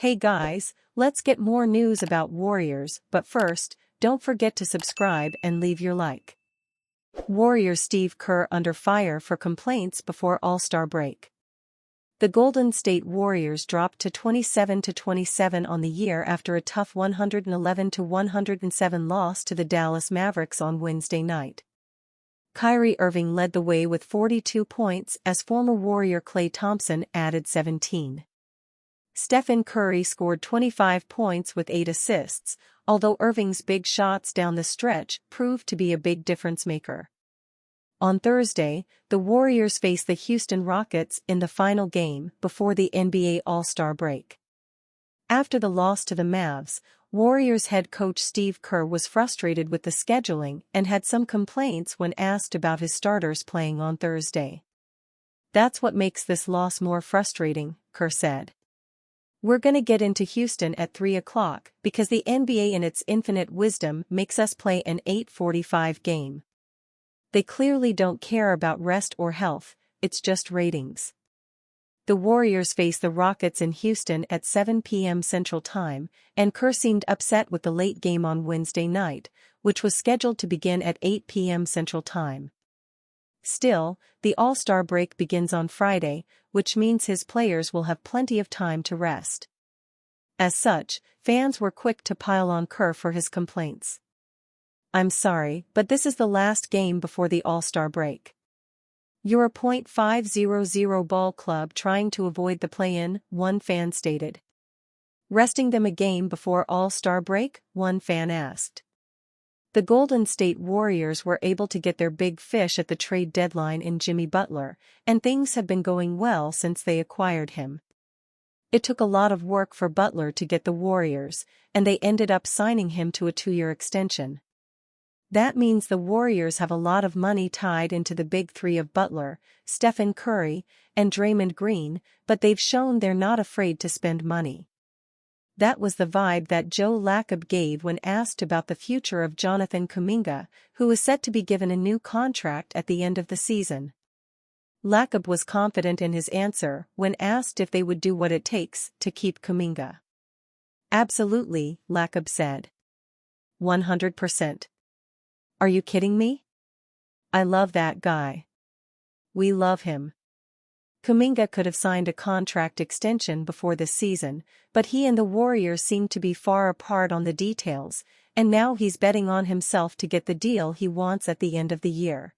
Hey guys, let's get more news about Warriors, but first, don't forget to subscribe and leave your like. Warriors Steve Kerr under fire for complaints before All-Star break. The Golden State Warriors dropped to 27-27 on the year after a tough 111-107 loss to the Dallas Mavericks on Wednesday night. Kyrie Irving led the way with 42 points as former Warrior Klay Thompson added 17. Stephen Curry scored 25 points with 8 assists, although Irving's big shots down the stretch proved to be a big difference maker. On Thursday, the Warriors faced the Houston Rockets in the final game before the NBA All-Star break. After the loss to the Mavs, Warriors head coach Steve Kerr was frustrated with the scheduling and had some complaints when asked about his starters playing on Thursday. "That's what makes this loss more frustrating," Kerr said. "We're gonna get into Houston at 3 o'clock because the NBA in its infinite wisdom makes us play an 8:45 game. They clearly don't care about rest or health, it's just ratings." The Warriors face the Rockets in Houston at 7 p.m. Central Time, and Kerr seemed upset with the late game on Wednesday night, which was scheduled to begin at 8 p.m. Central Time. Still, the All-Star break begins on Friday, which means his players will have plenty of time to rest. As such, fans were quick to pile on Kerr for his complaints. "I'm sorry, but this is the last game before the All-Star break. You're a .500 ball club trying to avoid the play-in," one fan stated. "Resting them a game before All-Star break?" one fan asked. The Golden State Warriors were able to get their big fish at the trade deadline in Jimmy Butler, and things have been going well since they acquired him. It took a lot of work for Butler to get the Warriors, and they ended up signing him to a 2-year extension. That means the Warriors have a lot of money tied into the big three of Butler, Stephen Curry, and Draymond Green, but they've shown they're not afraid to spend money. That was the vibe that Joe Lacob gave when asked about the future of Jonathan Kuminga, who is set to be given a new contract at the end of the season. Lacob was confident in his answer when asked if they would do what it takes to keep Kuminga. "Absolutely," Lacob said. 100%. "Are you kidding me? I love that guy. We love him." Kuminga could have signed a contract extension before this season, but he and the Warriors seem to be far apart on the details, and now he's betting on himself to get the deal he wants at the end of the year.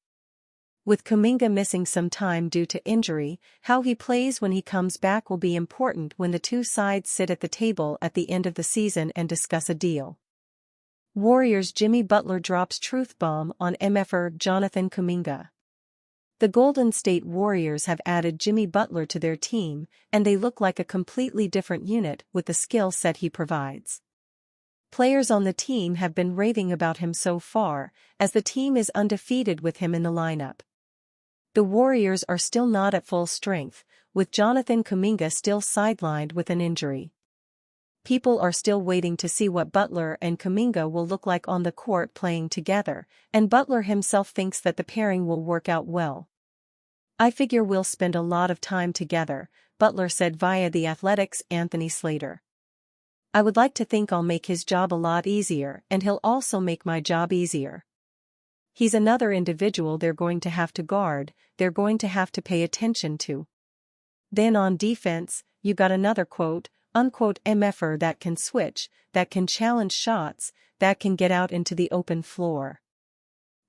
With Kuminga missing some time due to injury, how he plays when he comes back will be important when the two sides sit at the table at the end of the season and discuss a deal. Warriors Jimmy Butler drops truth bomb on MFer Jonathan Kuminga. The Golden State Warriors have added Jimmy Butler to their team, and they look like a completely different unit with the skill set he provides. Players on the team have been raving about him so far, as the team is undefeated with him in the lineup. The Warriors are still not at full strength, with Jonathan Kuminga still sidelined with an injury. People are still waiting to see what Butler and Kuminga will look like on the court playing together, and Butler himself thinks that the pairing will work out well. "I figure we'll spend a lot of time together," Butler said via The Athletic's Anthony Slater. "I would like to think I'll make his job a lot easier and he'll also make my job easier. He's another individual they're going to have to guard, they're going to have to pay attention to. Then on defense, you got another quote-unquote MFer that can switch, that can challenge shots, that can get out into the open floor."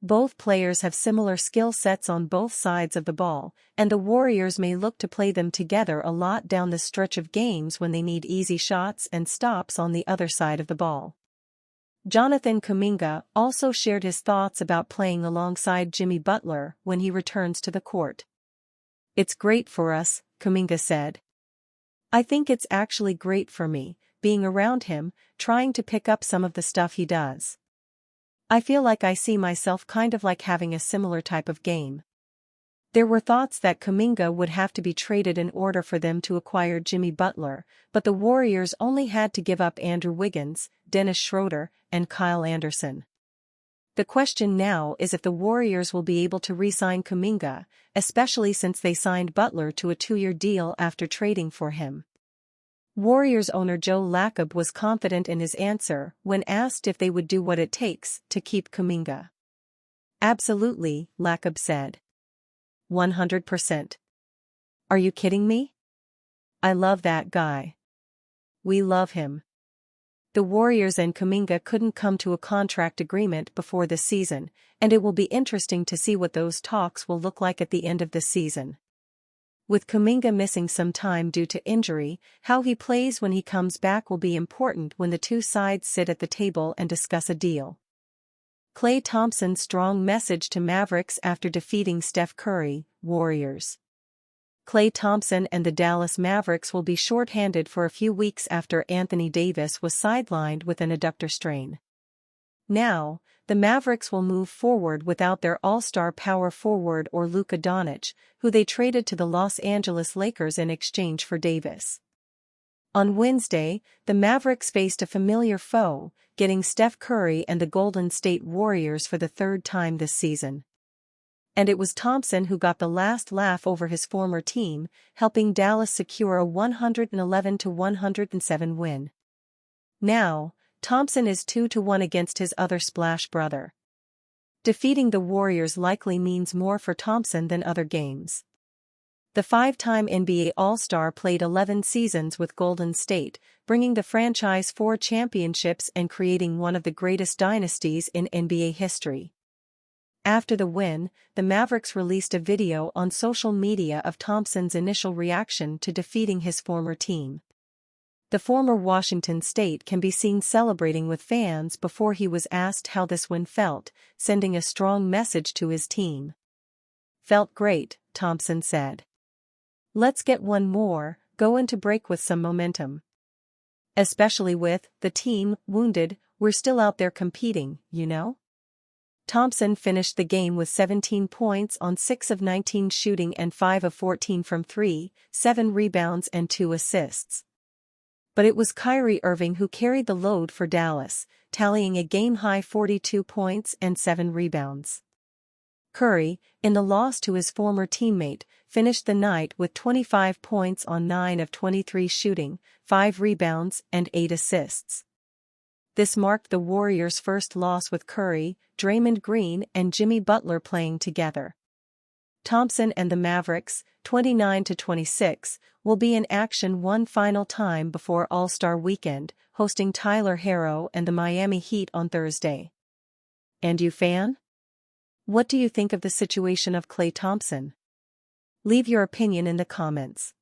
Both players have similar skill sets on both sides of the ball, and the Warriors may look to play them together a lot down the stretch of games when they need easy shots and stops on the other side of the ball. Jonathan Kuminga also shared his thoughts about playing alongside Jimmy Butler when he returns to the court. "It's great for us," Kuminga said. "I think it's actually great for me, being around him, trying to pick up some of the stuff he does. I feel like I see myself kind of like having a similar type of game." There were thoughts that Kuminga would have to be traded in order for them to acquire Jimmy Butler, but the Warriors only had to give up Andrew Wiggins, Dennis Schroeder, and Kyle Anderson. The question now is if the Warriors will be able to re-sign Kuminga, especially since they signed Butler to a 2-year deal after trading for him. Warriors owner Joe Lacob was confident in his answer when asked if they would do what it takes to keep Kuminga. "Absolutely," Lacob said. 100%. "Are you kidding me? I love that guy. We love him." The Warriors and Kuminga couldn't come to a contract agreement before the season, and it will be interesting to see what those talks will look like at the end of the season. With Kuminga missing some time due to injury, how he plays when he comes back will be important when the two sides sit at the table and discuss a deal. Klay Thompson's strong message to Mavericks after defeating Steph Curry, Warriors. Klay Thompson and the Dallas Mavericks will be short-handed for a few weeks after Anthony Davis was sidelined with an adductor strain. Now, the Mavericks will move forward without their all-star power forward or Luka Doncic, who they traded to the Los Angeles Lakers in exchange for Davis. On Wednesday, the Mavericks faced a familiar foe, getting Steph Curry and the Golden State Warriors for the third time this season. And it was Thompson who got the last laugh over his former team, helping Dallas secure a 111-107 win. Now, Thompson is 2-1 against his other Splash brother. Defeating the Warriors likely means more for Thompson than other games. The five-time NBA All-Star played 11 seasons with Golden State, bringing the franchise 4 championships and creating one of the greatest dynasties in NBA history. After the win, the Mavericks released a video on social media of Thompson's initial reaction to defeating his former team. The former Washington State can be seen celebrating with fans before he was asked how this win felt, sending a strong message to his team. "Felt great," Thompson said. "Let's get one more, go into break with some momentum. Especially with the team wounded, we're still out there competing, you know?" Thompson finished the game with 17 points on 6 of 19 shooting and 5 of 14 from 3, 7 rebounds and 2 assists. But it was Kyrie Irving who carried the load for Dallas, tallying a game-high 42 points and 7 rebounds. Curry, in the loss to his former teammate, finished the night with 25 points on 9 of 23 shooting, 5 rebounds and 8 assists. This marked the Warriors' first loss with Curry, Draymond Green and Jimmy Butler playing together. Thompson and the Mavericks, 29-26, will be in action one final time before All-Star Weekend, hosting Tyler Herro and the Miami Heat on Thursday. And you fan? What do you think of the situation of Klay Thompson? Leave your opinion in the comments.